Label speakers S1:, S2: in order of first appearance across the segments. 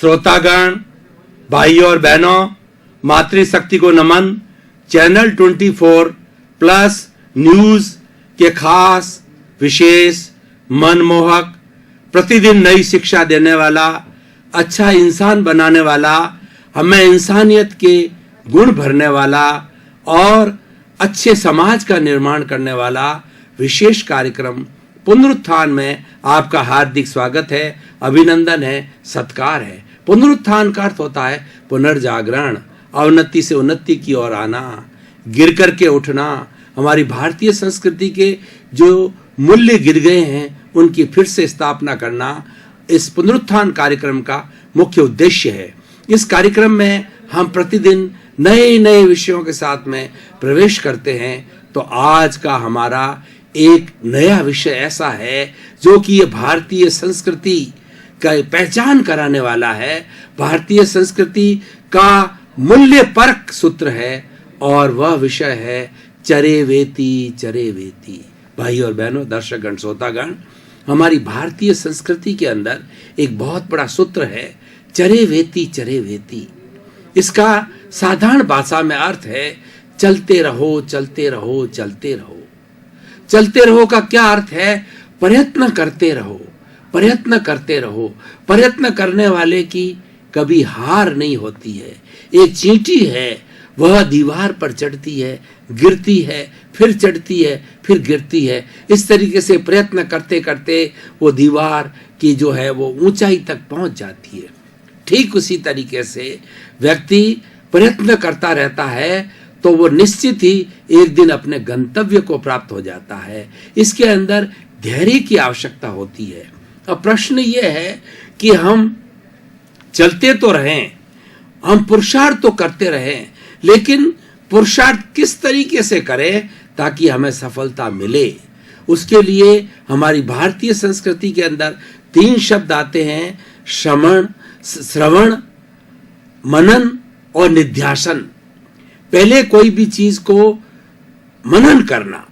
S1: श्रोतागण, भाइयों और बहनों, मातृशक्ति को नमन। चैनल 24 प्लस न्यूज के खास विशेष मनमोहक, प्रतिदिन नई शिक्षा देने वाला, अच्छा इंसान बनाने वाला, हमें इंसानियत के गुण भरने वाला और अच्छे समाज का निर्माण करने वाला विशेष कार्यक्रम पुनरुत्थान में आपका हार्दिक स्वागत है, अभिनंदन है, सत्कार है। पुनरुत्थान का अर्थ होता है पुनर्जागरण, अवनति से उन्नति की ओर आना, गिर करके उठना। हमारी भारतीय संस्कृति के जो मूल्य गिर गए हैं उनकी फिर से स्थापना करना इस पुनरुत्थान कार्यक्रम का मुख्य उद्देश्य है। इस कार्यक्रम में हम प्रतिदिन नए नए विषयों के साथ में प्रवेश करते हैं। तो आज का हमारा एक नया विषय ऐसा है जो कि ये भारतीय संस्कृति का पहचान कराने वाला है, भारतीय संस्कृति का मूल्य परक सूत्र है, और वह विषय है चरे वेति चरे वेति। भाई और बहनों, दर्शकगण, श्रोतागण, हमारी भारतीय संस्कृति के अंदर एक बहुत बड़ा सूत्र है चरे वेति चरे वेति। इसका साधारण भाषा में अर्थ है चलते रहो चलते रहो चलते रहो। चलते रहो का क्या अर्थ है? प्रयत्न करते रहो, प्रयत्न करते रहो। प्रयत्न करने वाले की कभी हार नहीं होती है। एक चींटी है, वह दीवार पर चढ़ती है, गिरती है, फिर चढ़ती है, फिर गिरती है। इस तरीके से प्रयत्न करते करते वो दीवार की जो है वो ऊंचाई तक पहुंच जाती है। ठीक उसी तरीके से व्यक्ति प्रयत्न करता रहता है तो वो निश्चित ही एक दिन अपने गंतव्य को प्राप्त हो जाता है। इसके अंदर धैर्य की आवश्यकता होती है। अब प्रश्न ये है कि हम चलते तो रहें, हम पुरुषार्थ तो करते रहें, लेकिन पुरुषार्थ किस तरीके से करें ताकि हमें सफलता मिले। उसके लिए हमारी भारतीय संस्कृति के अंदर 3 शब्द आते हैं: श्रवण, मनन और निध्यासन। पहले कोई भी चीज को मनन करना,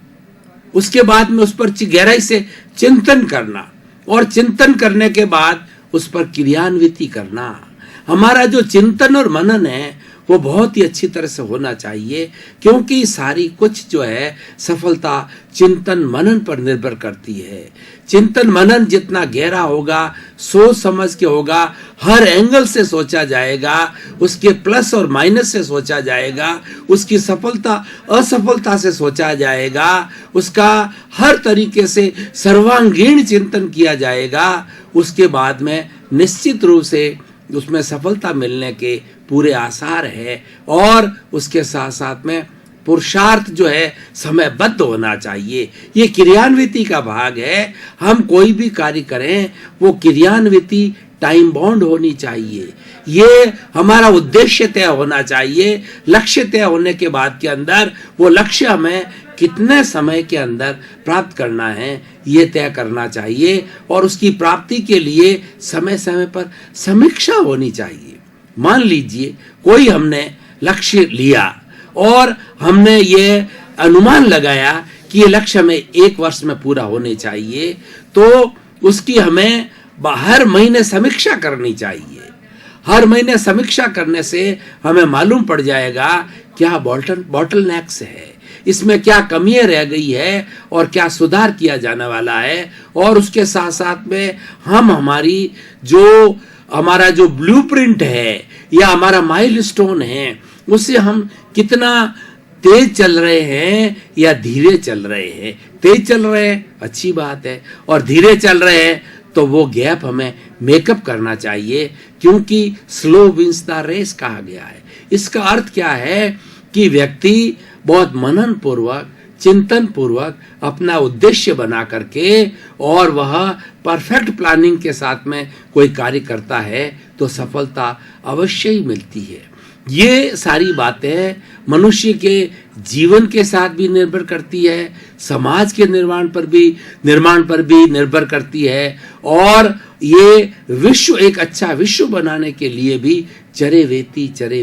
S1: उसके बाद में उस पर गहराई से चिंतन करना, और चिंतन करने के बाद उस पर क्रियान्विति करना। हमारा जो चिंतन और मनन है वो बहुत ही अच्छी तरह से होना चाहिए, क्योंकि सारी कुछ जो है सफलता चिंतन मनन पर निर्भर करती है। चिंतन मनन जितना गहरा होगा, सोच समझ के होगा, हर एंगल से सोचा जाएगा, उसके प्लस और माइनस से सोचा जाएगा, उसकी सफलता असफलता से सोचा जाएगा, उसका हर तरीके से सर्वांगीण चिंतन किया जाएगा। उसके बाद में निश्चित रूप से उसमें सफलता मिलने के पूरे आसार है। और उसके साथ साथ में पुरुषार्थ जो है समयबद्ध होना चाहिए। ये क्रियान्विति का भाग है। हम कोई भी कार्य करें वो क्रियान्विति टाइम बाउंड होनी चाहिए। ये हमारा उद्देश्य तय होना चाहिए। लक्ष्य तय होने के बाद के अंदर वो लक्ष्य हमें कितने समय के अंदर प्राप्त करना है ये तय करना चाहिए, और उसकी प्राप्ति के लिए समय समय पर समीक्षा होनी चाहिए। मान लीजिए कोई हमने लक्ष्य लिया और हमने ये अनुमान लगाया कि ये लक्ष्य हमें 1 वर्ष में पूरा होने चाहिए, तो उसकी हमें हर महीने समीक्षा करनी चाहिए। हर महीने समीक्षा करने से हमें मालूम पड़ जाएगा क्या बॉटलनेक्स है, इसमें क्या कमियां रह गई है और क्या सुधार किया जाने वाला है। और उसके साथ साथ में हम हमारा जो ब्लूप्रिंट है या हमारा माइलस्टोन है, उससे हम कितना तेज चल रहे हैं या धीरे चल रहे हैं। तेज चल रहे हैं, अच्छी बात है, और धीरे चल रहे हैं तो वो गैप हमें मेकअप करना चाहिए, क्योंकि स्लो विंस द रेस कहा गया है। इसका अर्थ क्या है कि व्यक्ति बहुत मनन पूर्वक, चिंतन पूर्वक अपना उद्देश्य बना करके और वह परफेक्ट प्लानिंग के साथ में कोई कार्य करता है तो सफलता अवश्य ही मिलती है। ये सारी बातें मनुष्य के जीवन के साथ भी निर्भर करती है, समाज के निर्माण पर भी निर्भर करती है, और ये विश्व एक अच्छा विश्व बनाने के लिए भी चरे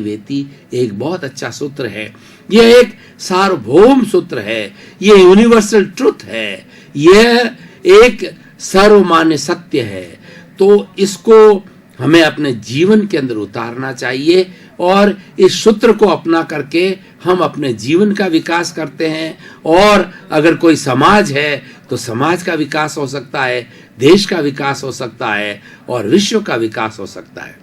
S1: वेति एक बहुत अच्छा सूत्र है। यह एक सार्वभौम सूत्र है, यह यूनिवर्सल ट्रुथ है, यह एक सर्वमान्य सत्य है। तो इसको हमें अपने जीवन के अंदर उतारना चाहिए और इस सूत्र को अपना करके हम अपने जीवन का विकास करते हैं। और अगर कोई समाज है तो समाज का विकास हो सकता है, देश का विकास हो सकता है और विश्व का विकास हो सकता है।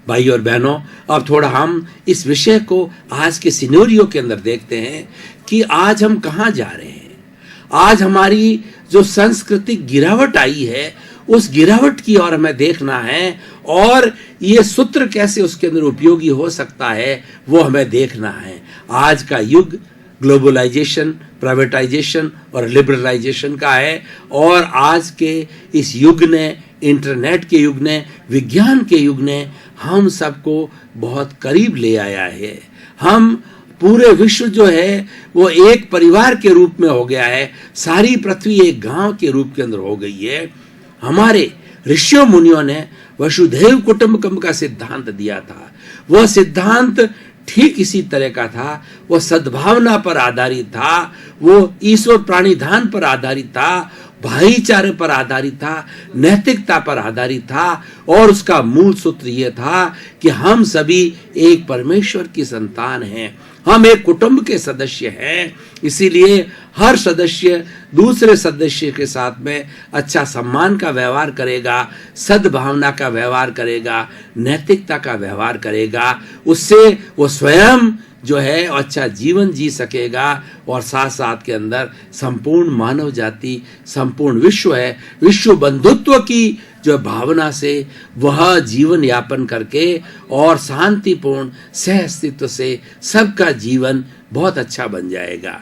S1: भाई और बहनों, अब थोड़ा हम इस विषय को आज के सिनेरियो के अंदर देखते हैं कि आज हम कहाँ जा रहे हैं। आज हमारी जो सांस्कृतिक गिरावट आई है, उस गिरावट की ओर हमें देखना है और ये सूत्र कैसे उसके अंदर उपयोगी हो सकता है वो हमें देखना है। आज का युग ग्लोबलाइजेशन, प्राइवेटाइजेशन और लिबरलाइजेशन का है और आज के इस युग ने, इंटरनेट के युग ने, विज्ञान के युग ने हम सबको बहुत करीब ले आया है। हम पूरे विश्व जो है वो एक परिवार के रूप में हो गया है, सारी पृथ्वी एक गांव के रूप के अंदर हो गई है। हमारे ऋषियों मुनियों ने वसुधैव कुटुंबकम का सिद्धांत दिया था। वह सिद्धांत ठीक इसी तरह का था। वह सद्भावना पर आधारित था, वो ईश्वर प्राणिधान पर आधारित था, भाईचारे पर आधारित था, नैतिकता पर आधारित था और उसका मूल सूत्र यह था कि हम सभी एक परमेश्वर की संतान हैं, हम एक कुटुंब के सदस्य हैं। इसीलिए हर सदस्य दूसरे सदस्य के साथ में अच्छा सम्मान का व्यवहार करेगा, सद्भावना का व्यवहार करेगा, नैतिकता का व्यवहार करेगा। उससे वो स्वयं जो है अच्छा जीवन जी सकेगा और साथ साथ के अंदर संपूर्ण मानव जाति, संपूर्ण विश्व है, विश्व बंधुत्व की जो भावना से वह जीवन यापन करके और शांतिपूर्ण सह अस्तित्व से सबका जीवन बहुत अच्छा बन जाएगा।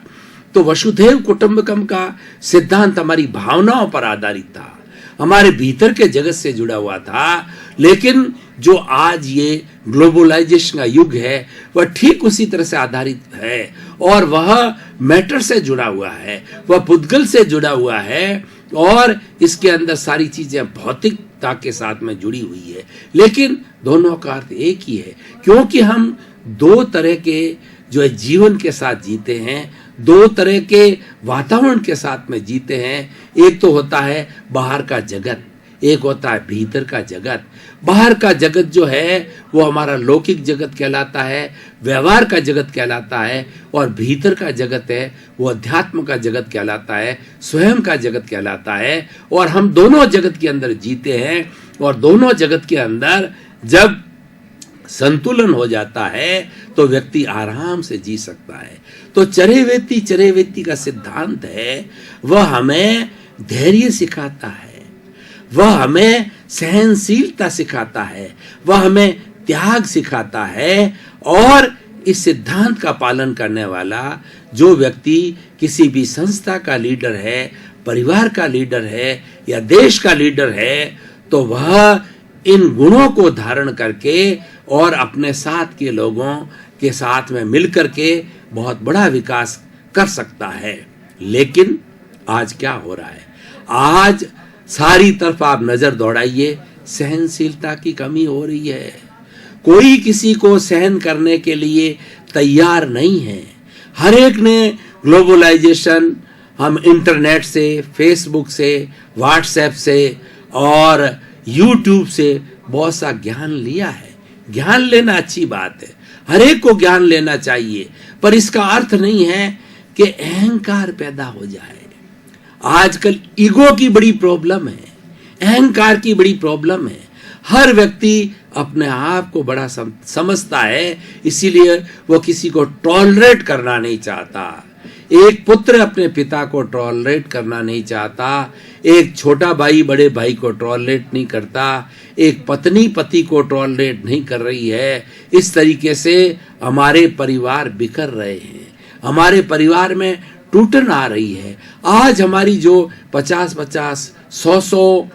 S1: तो वसुधैव कुटुंबकम का सिद्धांत हमारी भावनाओं पर आधारित था, हमारे भीतर के जगत से जुड़ा हुआ था। लेकिन जो आज ये ग्लोबलाइजेशन का युग है वह ठीक उसी तरह से आधारित है और वह मैटर से जुड़ा हुआ है, वह पुद्गल से जुड़ा हुआ है और इसके अंदर सारी चीजें भौतिकता के साथ में जुड़ी हुई है। लेकिन दोनों का अर्थ एक ही है, क्योंकि हम दो तरह के जो है जीवन के साथ जीते हैं, दो तरह के वातावरण के साथ में जीते हैं। एक तो होता है बाहर का जगत, एक होता है भीतर का जगत। बाहर का जगत जो है वो हमारा लौकिक जगत कहलाता है, व्यवहार का जगत कहलाता है और भीतर का जगत है वो अध्यात्म का जगत कहलाता है, स्वयं का जगत कहलाता है। और हम दोनों जगत के अंदर जीते हैं और दोनों जगत के अंदर जब संतुलन हो जाता है तो व्यक्ति आराम से जी सकता है। तो चरेवेति का सिद्धांत है, वह हमें धैर्य सिखाता है, वह हमें सहनशीलता सिखाता है, वह हमें त्याग सिखाता है। और इस सिद्धांत का पालन करने वाला जो व्यक्ति किसी भी संस्था का लीडर है, परिवार का लीडर है या देश का लीडर है, तो वह इन गुणों को धारण करके और अपने साथ के लोगों के साथ में मिलकर के बहुत बड़ा विकास कर सकता है। लेकिन आज क्या हो रहा है? आज सारी तरफ आप नजर दौड़ाइए, सहनशीलता की कमी हो रही है। कोई किसी को सहन करने के लिए तैयार नहीं है। हर एक ने ग्लोबलाइजेशन, हम इंटरनेट से, फेसबुक से, व्हाट्सएप से और यूट्यूब से बहुत सा ज्ञान लिया है। ज्ञान लेना अच्छी बात है, हर एक को ज्ञान लेना चाहिए, पर इसका अर्थ नहीं है कि अहंकार पैदा हो जाए। आजकल ईगो की बड़ी प्रॉब्लम है, अहंकार की बड़ी प्रॉब्लम है। हर व्यक्ति अपने आप को बड़ा समझता है, इसीलिए वो किसी को टॉलरेट करना नहीं चाहता। एक पुत्र अपने पिता को टॉलरेट करना नहीं चाहता, एक छोटा भाई बड़े भाई को टॉलरेट नहीं करता, एक पत्नी पति को टॉलरेट नहीं कर रही है। इस तरीके से हमारे परिवार बिखर रहे हैं, हमारे परिवार में टूटन आ रही है। आज हमारी जो 50-50, 100-100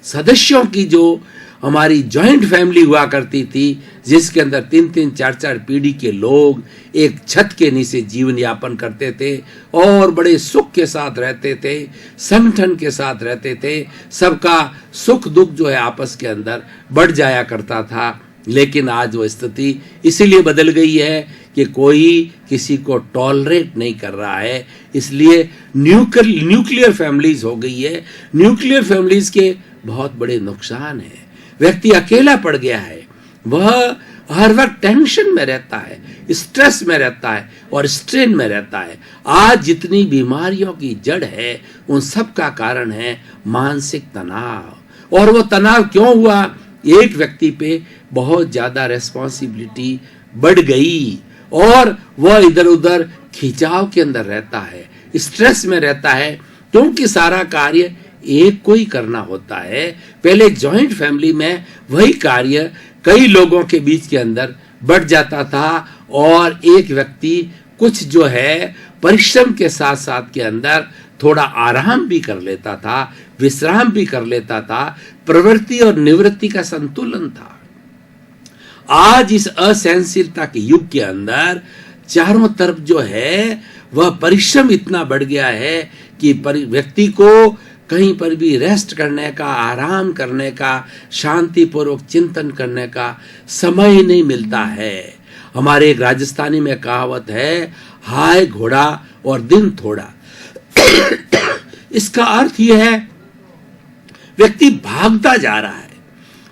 S1: सदस्यों की जो हमारी जॉइंट फैमिली हुआ करती थी, जिसके अंदर 3-3, 4-4 पीढ़ी के लोग एक छत के नीचे जीवन यापन करते थे और बड़े सुख के साथ रहते थे, संगठन के साथ रहते थे, सबका सुख दुख जो है आपस के अंदर बढ़ जाया करता था। लेकिन आज वो स्थिति इसीलिए बदल गई है कि कोई किसी को टॉलरेट नहीं कर रहा है, इसलिए न्यूक्लियर फैमिलीज हो गई है। न्यूक्लियर फैमिलीज के बहुत बड़े नुकसान हैं। व्यक्ति अकेला पड़ गया है, वह हर वक्त टेंशन में रहता है, स्ट्रेस में रहता है और स्ट्रेन में रहता है। आज जितनी बीमारियों की जड़ है उन सब का कारण है मानसिक तनाव। और वो तनाव क्यों हुआ? एक व्यक्ति पे बहुत ज्यादा रेस्पॉन्सिबिलिटी बढ़ गई और वह इधर उधर खिंचाव के अंदर रहता है, स्ट्रेस में रहता है, क्योंकि सारा कार्य एक को ही करना होता है। पहले जॉइंट फैमिली में वही कार्य कई लोगों के बीच के अंदर बढ़ जाता था और एक व्यक्ति कुछ जो है परिश्रम के साथ साथ के अंदर थोड़ा आराम भी कर लेता था, विश्राम भी कर लेता था, प्रवृत्ति और निवृत्ति का संतुलन था। आज इस असहनशीलता के युग के अंदर चारों तरफ जो है वह परिश्रम इतना बढ़ गया है कि व्यक्ति को कहीं पर भी रेस्ट करने का, आराम करने का, शांतिपूर्वक चिंतन करने का समय नहीं मिलता है। हमारे एक राजस्थानी में कहावत है, हाय घोड़ा और दिन थोड़ा। इसका अर्थ यह है व्यक्ति भागता जा रहा है।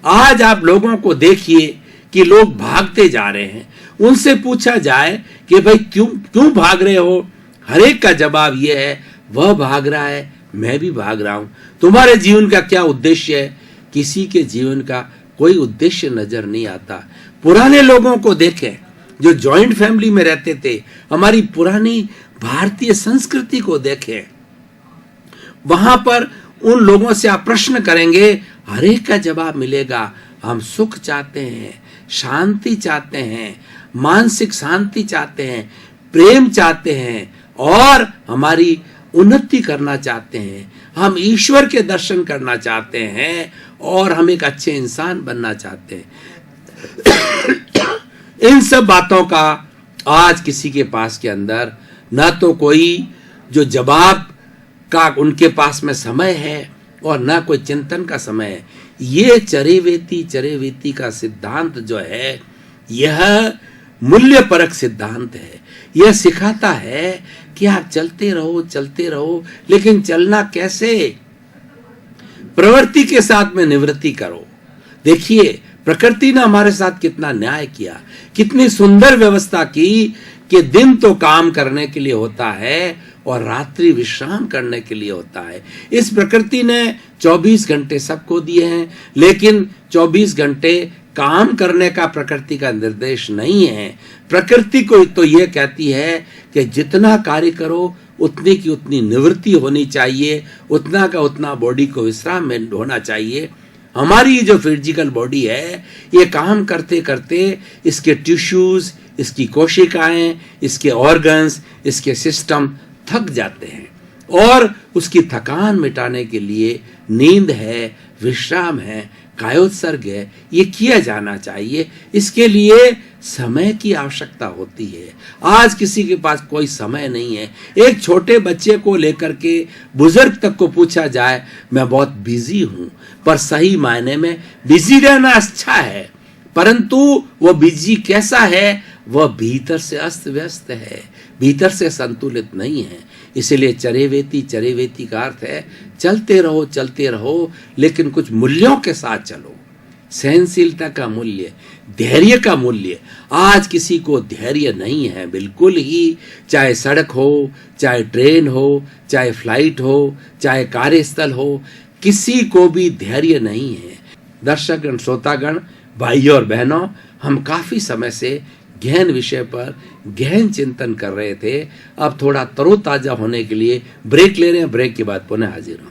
S1: आज आप लोगों को देखिए कि लोग भागते जा रहे हैं। उनसे पूछा जाए कि भाई क्यों भाग रहे हो, हर एक का जवाब यह है, वह भाग रहा है, मैं भी भाग रहा हूं। तुम्हारे जीवन का क्या उद्देश्य है? किसी के जीवन का कोई उद्देश्य नजर नहीं आता। पुराने लोगों को देखें जो जॉइंट फैमिली में रहते थे, हमारी पुरानी भारतीय संस्कृति को देखें, वहां पर उन लोगों से आप प्रश्न करेंगे, हर एक का जवाब मिलेगा, हम सुख चाहते हैं, शांति चाहते हैं, मानसिक शांति चाहते हैं, प्रेम चाहते हैं और हमारी उन्नति करना चाहते हैं, हम ईश्वर के दर्शन करना चाहते हैं और हम एक अच्छे इंसान बनना चाहते हैं। इन सब बातों का आज किसी के पास के अंदर ना तो कोई जो जवाब का उनके पास में समय है और ना कोई चिंतन का समय है। ये चरेवेती का सिद्धांत जो है यह मूल्य परक सिद्धांत है। यह सिखाता है कि आप चलते रहो, लेकिन चलना कैसे? प्रवृत्ति के साथ में निवृत्ति करो। देखिए प्रकृति ने हमारे साथ कितना न्याय किया, कितनी सुंदर व्यवस्था की कि दिन तो काम करने के लिए होता है और रात्रि विश्राम करने के लिए होता है। इस प्रकृति ने 24 घंटे सबको दिए हैं, लेकिन 24 घंटे काम करने का प्रकृति का निर्देश नहीं है। प्रकृति को तो यह कहती है कि जितना कार्य करो उतनी की उतनी निवृत्ति होनी चाहिए, उतना का उतना बॉडी को विश्राम में होना चाहिए। हमारी जो फिजिकल बॉडी है ये काम करते करते इसके टिश्यूज, इसकी कोशिकाएं, इसके ऑर्गन्स, इसके सिस्टम थक जाते हैं और उसकी थकान मिटाने के लिए नींद है, विश्राम है, कायोत्सर्ग है, ये किया जाना चाहिए। इसके लिए समय की आवश्यकता होती है। आज किसी के पास कोई समय नहीं है। एक छोटे बच्चे को लेकर के बुजुर्ग तक को पूछा जाए, मैं बहुत बिजी हूं, पर सही मायने में बिजी रहना अच्छा है, परंतु वो बिजी कैसा है? वह भीतर से अस्त व्यस्त है, भीतर से संतुलित नहीं है। इसलिए चरेवेती का अर्थ है चलते रहो, लेकिन कुछ मूल्यों के साथ चलो। सहनशीलता का मूल्य, धैर्य का मूल्य। आज किसी को धैर्य नहीं है बिल्कुल ही, चाहे सड़क हो, चाहे ट्रेन हो, चाहे फ्लाइट हो, चाहे कार्यस्थल हो, किसी को भी धैर्य नहीं है। दर्शकगण, श्रोतागण, भाइयों और बहनों, हम काफी समय से गहन विषय पर गहन चिंतन कर रहे थे। अब थोड़ा तरोताजा होने के लिए ब्रेक ले रहे हैं। ब्रेक के बाद पुनः हाजिर हूं।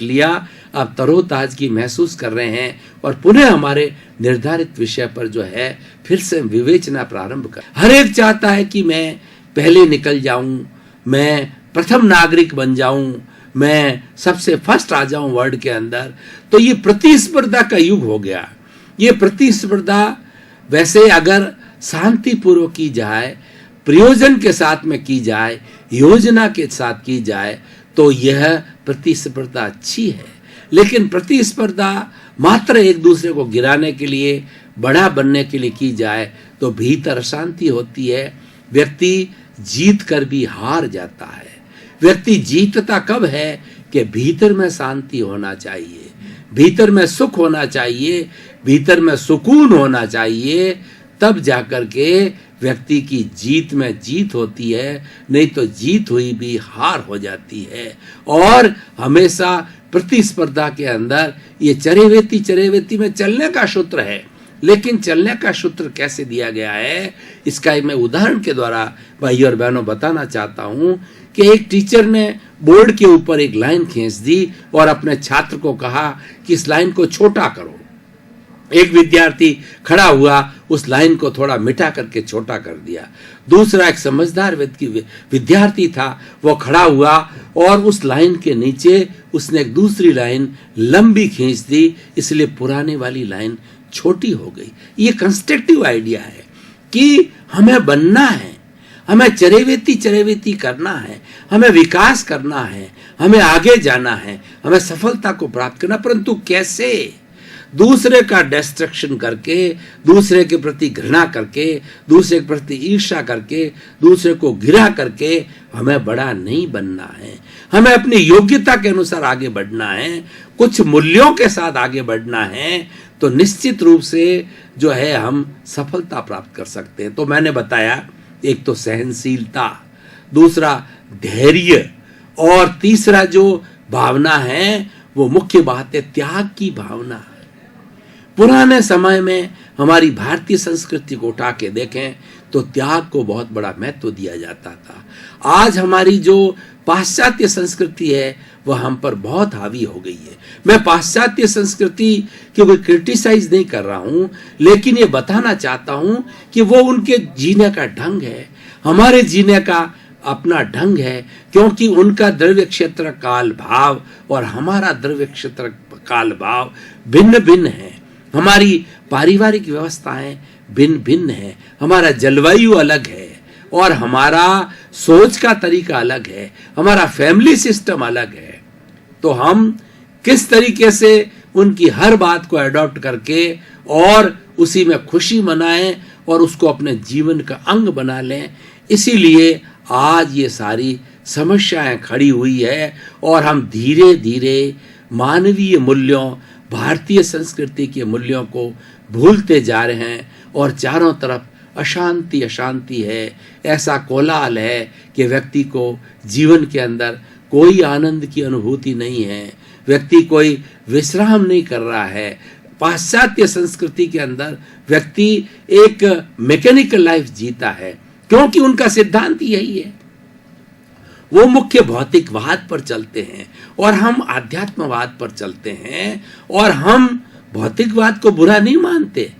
S1: लिया, अब तरोताजगी महसूस कर रहे हैं और पुनः हमारे निर्धारित विषय पर जो है फिर से विवेचना प्रारंभ कर। हर एक चाहता है कि मैं पहले निकल जाऊं, मैं प्रथम नागरिक बन जाऊं, मैं सबसे फर्स्ट आ जाऊं वर्ल्ड के अंदर। तो ये प्रतिस्पर्धा का युग हो गया। ये प्रतिस्पर्धा वैसे अगर शांतिपूर्वक की जाए, प्रयोजन के साथ में की जाए, योजना के साथ की जाए, तो यह प्रतिस्पर्धा अच्छी है, लेकिन प्रतिस्पर्धा मात्र एक दूसरे को गिराने के लिए, बड़ा बनने के लिए की जाए तो भीतर अशांति होती है। व्यक्ति जीत कर भी हार जाता है। व्यक्ति जीतता कब है कि भीतर में शांति होना चाहिए, भीतर में सुख होना चाहिए, भीतर में सुकून होना चाहिए, तब जाकर के व्यक्ति की जीत में जीत होती है। नहीं तो जीत हुई भी हार हो जाती है। और हमेशा प्रतिस्पर्धा के अंदर ये चरेवेती में चलने का सूत्र है। लेकिन चलने का सूत्र कैसे दिया गया है, इसका मैं उदाहरण के द्वारा भाई और बहनों बताना चाहता हूं कि एक टीचर ने बोर्ड के ऊपर एक लाइन खींच दी और अपने छात्र को कहा कि इस लाइन को छोटा करो। एक विद्यार्थी खड़ा हुआ, उस लाइन को थोड़ा मिटा करके छोटा कर दिया। दूसरा एक समझदार विद्यार्थी था, वो खड़ा हुआ और उस लाइन के नीचे उसने एक दूसरी लाइन लंबी खींच दी, इसलिए पुरानी वाली लाइन छोटी हो गई। ये कंस्ट्रक्टिव आइडिया है कि हमें बनना है, हमें चरेवेती करना है, हमें विकास करना है, हमें आगे जाना है, हमें सफलता को प्राप्त करना। परंतु कैसे? दूसरे का डिस्ट्रक्शन करके, दूसरे के प्रति घृणा करके, दूसरे के प्रति ईर्ष्या करके, दूसरे को गिरा करके हमें बड़ा नहीं बनना है। हमें अपनी योग्यता के अनुसार आगे बढ़ना है, कुछ मूल्यों के साथ आगे बढ़ना है, तो निश्चित रूप से जो है हम सफलता प्राप्त कर सकते हैं। तो मैंने बताया, एक तो सहनशीलता, दूसरा धैर्य, और तीसरा जो भावना है वो मुख्य बात है त्याग की भावना है। पुराने समय में हमारी भारतीय संस्कृति को उठा के देखें तो त्याग को बहुत बड़ा महत्व दिया जाता था। आज हमारी जो पाश्चात्य संस्कृति है वह हम पर बहुत हावी हो गई है। मैं पाश्चात्य संस्कृति की कोई क्रिटिसाइज नहीं कर रहा हूं, लेकिन ये बताना चाहता हूं कि वो उनके जीने का ढंग है, हमारे जीने का अपना ढंग है, क्योंकि उनका द्रव्य क्षेत्र काल भाव और हमारा द्रव्य क्षेत्र काल भाव भिन्न भिन्न है। हमारी पारिवारिक व्यवस्थाएं भिन्न भिन्न है, हमारा जलवायु अलग है और हमारा सोच का तरीका अलग है, हमारा फैमिली सिस्टम अलग है। तो हम किस तरीके से उनकी हर बात को अडॉप्ट करके और उसी में खुशी मनाएं और उसको अपने जीवन का अंग बना लें, इसीलिए आज ये सारी समस्याएं खड़ी हुई है और हम धीरे धीरे मानवीय मूल्यों, भारतीय संस्कृति के मूल्यों को भूलते जा रहे हैं और चारों तरफ अशांति अशांति है। ऐसा कोलाहल है कि व्यक्ति को जीवन के अंदर कोई आनंद की अनुभूति नहीं है, व्यक्ति कोई विश्राम नहीं कर रहा है। पाश्चात्य संस्कृति के अंदर व्यक्ति एक मैकेनिकल लाइफ जीता है, क्योंकि उनका सिद्धांत यही है। वो मुख्य भौतिकवाद पर चलते हैं और हम आध्यात्मवाद पर चलते हैं, और हम भौतिकवाद को बुरा नहीं मानते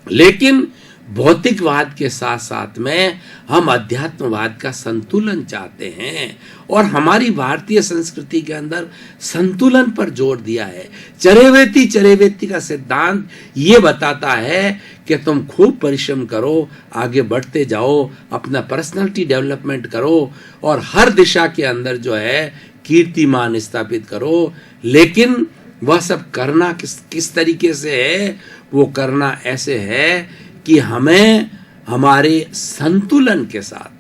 S1: लेकिन भौतिकवाद के साथ साथ में हम अध्यात्मवाद का संतुलन चाहते हैं, और हमारी भारतीय संस्कृति के अंदर संतुलन पर जोर दिया है। चरेवेती का सिद्धांत ये बताता है कि तुम खूब परिश्रम करो, आगे बढ़ते जाओ, अपना पर्सनालिटी डेवलपमेंट करो और हर दिशा के अंदर जो है कीर्तिमान स्थापित करो। लेकिन वह सब करना किस तरीके से है? वो करना ऐसे है कि हमें हमारे संतुलन के साथ,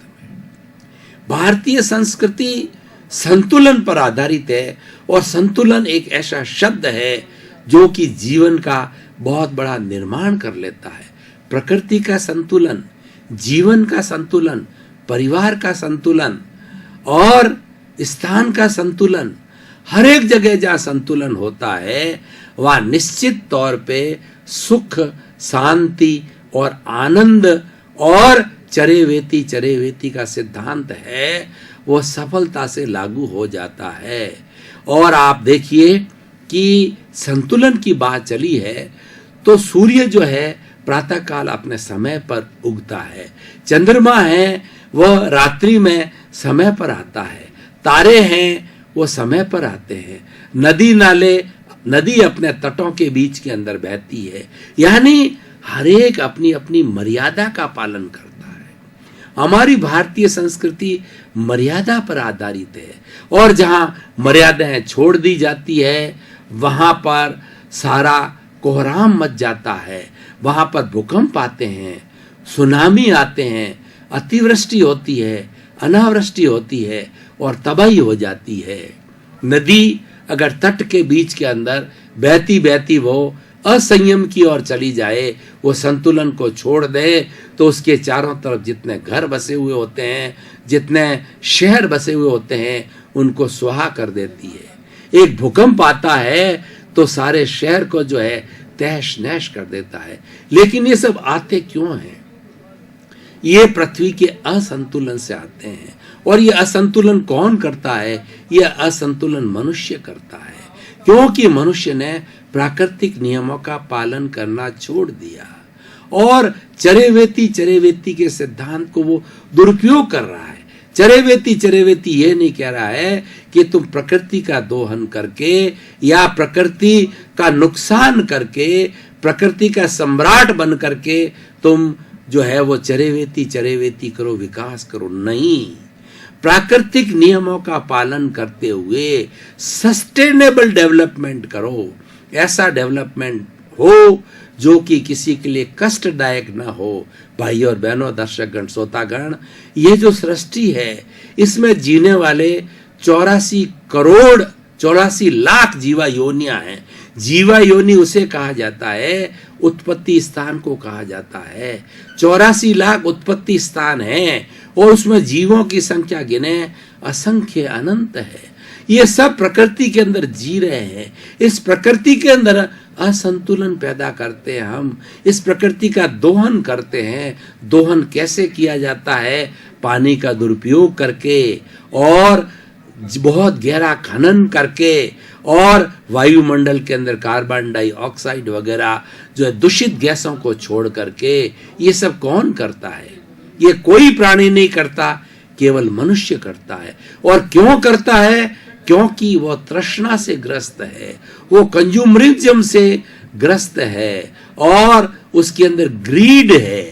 S1: भारतीय संस्कृति संतुलन पर आधारित है, और संतुलन एक ऐसा शब्द है जो कि जीवन का बहुत बड़ा निर्माण कर लेता है। प्रकृति का संतुलन, जीवन का संतुलन, परिवार का संतुलन और स्थान का संतुलन, हर एक जगह जहाँ संतुलन होता है वहाँ निश्चित तौर पे सुख, शांति और आनंद और चरेवेती का सिद्धांत है वो सफलता से लागू हो जाता है। और आप देखिए कि संतुलन की बात चली है तो सूर्य जो है प्रातःकाल अपने समय पर उगता है, चंद्रमा है वह रात्रि में समय पर आता है, तारे हैं वो समय पर आते हैं, नदी अपने तटों के बीच के अंदर बहती है। यानी हर एक अपनी अपनी मर्यादा का पालन करता है। हमारी भारतीय संस्कृति मर्यादा पर आधारित है, और जहां मर्यादाएं छोड़ दी जाती है वहां पर सारा कोहराम मच जाता है, वहां पर भूकंप आते हैं, सुनामी आते हैं, अतिवृष्टि होती है, अनावृष्टि होती है और तबाही हो जाती है। नदी अगर तट के बीच के अंदर बहती बहती वो असंयम की ओर चली जाए, वो संतुलन को छोड़ दे, तो उसके चारों तरफ जितने घर बसे हुए होते हैं, जितने शहर बसे हुए होते हैं, उनको सुहा कर देती है। एक भूकंप आता है तो सारे शहर को जो है तहस नहस कर देता है। लेकिन ये सब आते क्यों हैं? ये पृथ्वी के असंतुलन से आते हैं। और ये असंतुलन कौन करता है? ये असंतुलन मनुष्य करता है, क्योंकि मनुष्य ने प्राकृतिक नियमों का पालन करना छोड़ दिया और चरेवेती के सिद्धांत को वो दुरुपयोग कर रहा है। चरेवेती ये नहीं कह रहा है कि तुम प्रकृति का दोहन करके या प्रकृति का नुकसान करके, प्रकृति का सम्राट बन करके तुम जो है वो चरेवेती करो, विकास करो। नहीं, प्राकृतिक नियमों का पालन करते हुए सस्टेनेबल डेवलपमेंट करो। ऐसा डेवलपमेंट हो जो कि किसी के लिए कष्टदायक ना हो। भाई और बहनों, दर्शकगण, श्रोतागण, ये जो सृष्टि है इसमें जीने वाले 84 लाख जीवा योनियां हैं। जीवा योनि उसे कहा जाता है, उत्पत्ति स्थान को कहा जाता है। 84 लाख उत्पत्ति स्थान हैं और उसमें जीवों की संख्या गिने असंख्य अनंत है। ये सब प्रकृति के अंदर जी रहे हैं। इस प्रकृति के अंदर असंतुलन पैदा करते हैं हम, इस प्रकृति का दोहन करते हैं। दोहन कैसे किया जाता है? पानी का दुरुपयोग करके और बहुत गहरा खनन करके और वायुमंडल के अंदर कार्बन डाइऑक्साइड वगैरह जो है दूषित गैसों को छोड़ करके। ये सब कौन करता है? ये कोई प्राणी नहीं करता, केवल मनुष्य करता है। और क्यों करता है? क्योंकि वो तृष्णा से ग्रस्त है, वो कंज्यूमरिज्म से ग्रस्त है और उसके अंदर ग्रीड है।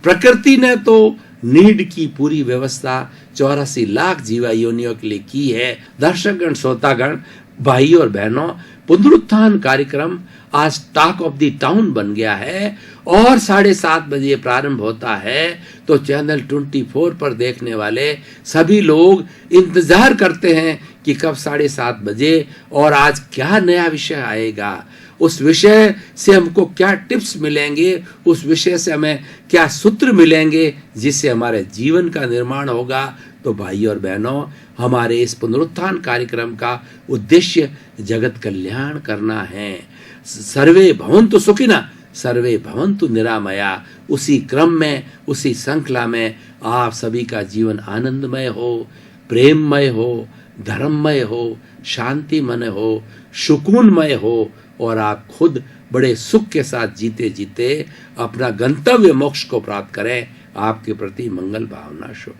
S1: प्रकृति ने तो नीड की पूरी व्यवस्था 84 लाख जीवा योनियों के लिए की है। दर्शकगण, श्रोतागण, भाई और बहनों, पुनरुत्थान कार्यक्रम आज टॉक ऑफ द टाउन बन गया है और 7:30 बजे प्रारंभ होता है। तो चैनल 24 पर देखने वाले सभी लोग इंतजार करते हैं कि कब 7:30 बजे और आज क्या नया विषय आएगा, उस विषय से हमको क्या टिप्स मिलेंगे, उस विषय से हमें क्या सूत्र मिलेंगे जिससे हमारे जीवन का निर्माण होगा। तो भाई और बहनों, हमारे इस पुनरुत्थान कार्यक्रम का उद्देश्य जगत कल्याण करना है। सर्वे भवन्तु सुखिनः, सर्वे भवन्तु निरामया। उसी क्रम में, उसी श्रृंखला में आप सभी का जीवन आनंदमय हो, प्रेममय हो, धर्ममय हो, शांतिमय हो, सुकूनमय हो और आप खुद बड़े सुख के साथ जीते जीते अपना गंतव्य मोक्ष को प्राप्त करें। आपके प्रति मंगल भावना शुभ।